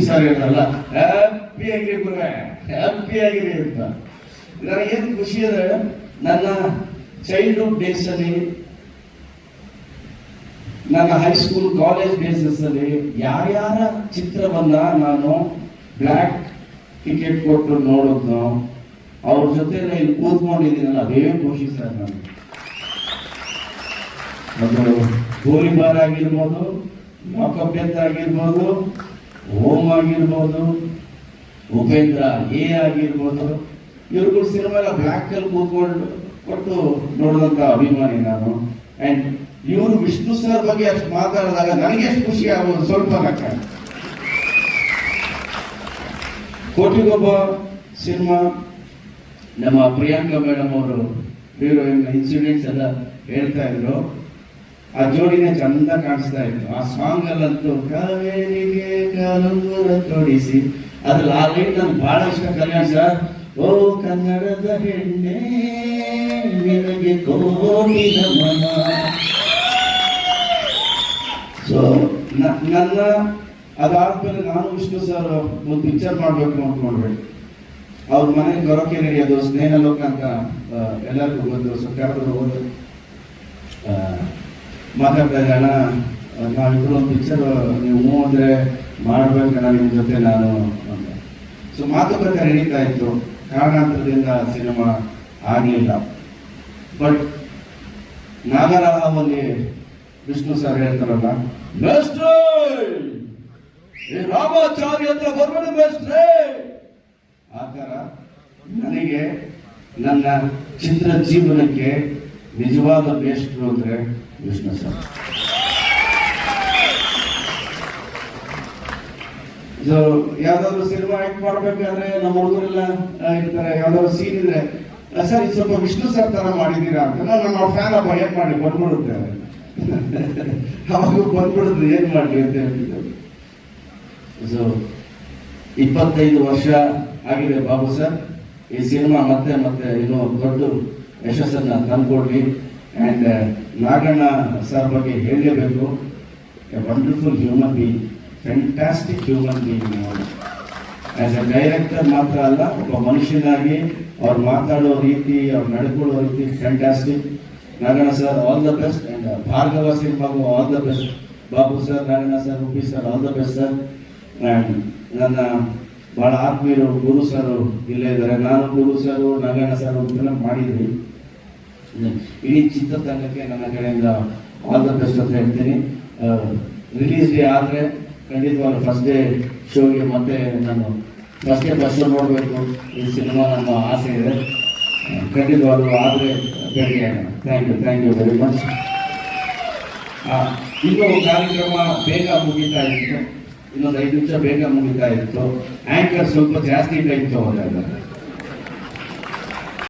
Sir ಇರಲ್ಲ happy ಆಗಿರಿ ಗುರುವೆ, ಹ್ಯಾಪಿ ಆಗಿರಿ ಅಂತ. ನನಗೇನು ಖುಷಿ ಅಂದರೆ ನನ್ನ ಚೈಲ್ಡ್ಹುಡ್ ಡೇಸ್ ಅಲ್ಲಿ, ನನ್ನ ಹೈಸ್ಕೂಲ್ ಕಾಲೇಜ್ ಡೇಸಸ್ ಅಲ್ಲಿ ಯಾರ್ಯಾರ ಚಿತ್ರವನ್ನ ನಾನು ಬ್ಲ್ಯಾಕ್ ಟಿಕೆಟ್ ಕೊಟ್ಟು ನೋಡಿದ್ನೋ ಅವ್ರ ಜೊತೆ ಇಲ್ಲಿ ಕೂತ್ಕೊಂಡಿದ್ದೀನಲ್ಲ, ಅದೇ ಖುಷಿ ಸರ್. ನಾನು ಅದು ಗೋಲಿಬಾರ್ ಆಗಿರ್ಬೋದು, ಲಾಕಪ್ ಡೆತ್ ಆಗಿರ್ಬೋದು, ಓಮ್ ಆಗಿರ್ಬೋದು, ಉಪೇಂದ್ರ ಎ ಆಗಿರ್ಬೋದು, ಇವ್ರುಗಳು ಸಿನಿಮಾ ಎಲ್ಲ ಬ್ಲ್ಯಾಕ್ ಅಲ್ಲಿ ಕೂತ್ಕೊಂಡು ಕೊಟ್ಟು ನೋಡಿದಂತ ಅಭಿಮಾನಿ ನಾನು. ಅಂಡ್ ಇವರು ವಿಷ್ಣು ಸರ್ ಬಗ್ಗೆ ಅಷ್ಟು ಮಾತಾಡಿದಾಗ ನನಗೆ ಎಷ್ಟು ಖುಷಿ ಆಗೋದು ಸ್ವಲ್ಪ ಲೆಕ್ಕ. ಕೋಟಿಗೊಬ್ಬ ಸಿನಿಮಾ, ನಮ್ಮ ಪ್ರಿಯಾಂಕಾ ಮೇಡಮ್ ಅವರು ಹೀರೋಯಿನ್ ಇನ್ಸಿಡೆಂಟ್ಸ್ ಎಲ್ಲ ಹೇಳ್ತಾ ಇದ್ರು. ಆ ಜೋಡಿನೇ ಚಂದ ಕಾಣಿಸ್ತಾ ಇತ್ತು. ಆ ಸಾಂಗ್ ಅಲ್ಲಂತೂ ಕಾವೇರಿಗೆ ಕಾಲುಂಗುರ ತೊಡಿಸಿ, ಅದ್ರಲ್ಲಿ ಆ ಲೈನ್ ನನ್ಗೆ ಬಹಳ ಇಷ್ಟ. ಕಲ್ಯಾಣ್ ಸರ್, ಓ ಕನ್ನಡದ ಹೆಣ್ಣೆ ನಿನಗೆ ಕೋಟಿ ನಮನ. ಸೊ ನನ್ನ ಅದಾದ್ಮೇಲೆ ನಾನು ವಿಷ್ಣು ಸರ್ ಒಂದು ಪಿಕ್ಚರ್ ಮಾಡಬೇಕು ಅಂದ್ಕೊಂಡ್ರೆ, ಅವ್ರ ಮನೆಗೆ ಬರೋಕೆ ನಡೆಯೋದು ಸ್ನೇಹ ಲೋಕ ಅಂತ ಎಲ್ಲರಿಗೂ ಬಂದು ಸರ್ಕಾರದವರು ಹೋದ್ರು ಮಾತಾಡ್ತಾ ಇದ್ದಾನ, ನಾವಿಬ್ರು ಒಂದು ಪಿಕ್ಚರ್ ನೀವು ಅಂದರೆ ಮಾಡ್ಬೇಕಣ್ಣ ನಿಮ್ಮ ಜೊತೆ ನಾನು ಅಂತ. ಸೊ ಮಾತುಕತೆ ನಡೀತಾ ಇತ್ತು. ಕಾರಣಾಂತರದಿಂದ ಸಿನಿಮಾ ಆಗಲಿಲ್ಲ. ಬಟ್ ನಾಗರಹಾವಲ್ಲಿ ವಿಷ್ಣು ಸರ್ ಹೇಳ್ತಾರಲ್ಲ, ಮೇಸ್ಟ್ರೇ ರಾಮಾಚಾರ್ಯ ಹತ್ರ ಬರ್ಬೇಡಿ ಮೇಸ್ಟ್ರೇ, ಆ ಥರ ನನಗೆ ನನ್ನ ಚಿತ್ರ ಜೀವನಕ್ಕೆ ನಿಜವಾದ ಮೇಷ್ಟ್ರು ಅಂದ್ರೆ ವಿಷ್ಣು ಸರ್. ಸೊ ಯಾವ್ದಾದ್ರು ಸಿನಿಮಾ ಆಕ್ಟ್ ಮಾಡ್ಬೇಕಾದ್ರೆ ನಮ್ಮ ಹುಡುಗರೆಲ್ಲ ಇರ್ತಾರೆ, ಯಾವ್ದಾದ್ರು ಸೀನ್ ಇದ್ರೆ ಸರ್ ಇದು ಸ್ವಲ್ಪ ವಿಷ್ಣು ಸರ್ ತರ ಮಾಡಿದೀರಾ ಅಂತ. ನಮ್ಮ ಫ್ಯಾನ್ ಅಪ್ಪ ಏನ್ ಮಾಡಿ ಬಂದ್ಬಿಡುತ್ತೆ, ಅವಾಗ ಬಂದ್ಬಿಡುತ್ತೆ ಏನ್ ಮಾಡಿ ಅಂತ ಹೇಳ್ತಿದ್ದೆ. ಸೊ 25 ವರ್ಷ ಆಗಿದೆ ಬಾಬು ಸರ್. ಈ ಸಿನಿಮಾ ಮತ್ತೆ ಮತ್ತೆ ಇನ್ನೂ ದೊಡ್ಡ ಯಶಸ್ಸನ್ನ ತಂದ್ಕೊಡ್ಲಿ. ಅಂಡ್ ನಾಗಣ್ಣ ಸರ್ ಬಗ್ಗೆ ಹೇಳಲೇಬೇಕು. A wonderful human being, fantastic human being. As A director ಮಾತ್ರ ಅಲ್ಲ, ಒಬ್ಬ ಮನುಷ್ಯನಾಗಿ ಅವ್ರು ಮಾತಾಡೋ ರೀತಿ, ಅವ್ರು ನಡ್ಕೊಳ್ಳೋ ರೀತಿ fantastic. Naganna sir all the best. And Bhargava ಸಿನಿಮಾಗೂ all the best. Babu sir, Naganna sir, Uppi sir all the best sir. And ನನ್ನ ಬಹಳ ಆತ್ಮೀಯರು ಗುರು ಸರ್ ಇಲ್ಲೇ ಇದ್ದಾರೆ. ನಾನು ಗುರು ಸರ್, ನಾಗಣ್ಣ ಸರ್ ಒಂದು ಫಿಲಮ್ ಮಾಡಿದ್ವಿ. ಇಡೀ ಚಿತ್ರತಂಡಕ್ಕೆ ನನ್ನ ಕಡೆಯಿಂದ ಆಲ್ ದ ಬೆಸ್ಟ್ ಅಂತ ಹೇಳ್ತೀನಿ. ರಿಲೀಸ್ ಡೇ ಆದರೆ ಖಂಡಿತವಾಗ್ಲೂ ಫಸ್ಟ್ ಡೇ ಶೋಗೆ ಮತ್ತೆ ನಾನು ಫಸ್ಟ್ ಶೋ ನೋಡಬೇಕು. ಈ ಸಿನಿಮಾ ನಮ್ಮ ಆಸೆ ಇದೆ. ಖಂಡಿತವಾಗ್ಲೂ ಆದರೆ ಭೇಟಿಯಾಗೋಣ. Thank you very much. ಇನ್ನೂ ಕಾರ್ಯಕ್ರಮ ಬೇಗ ಮುಗಿತಾ ಇತ್ತು, ಇನ್ನೊಂದು 5 ನಿಮಿಷ ಬೇಗ ಮುಗಿತಾ ಇತ್ತು. ಆಂಕರ್ ಸ್ವಲ್ಪ ಜಾಸ್ತಿ ಟೈಮ್ ತಗೊಂಡಿದ್ದಾರೆ.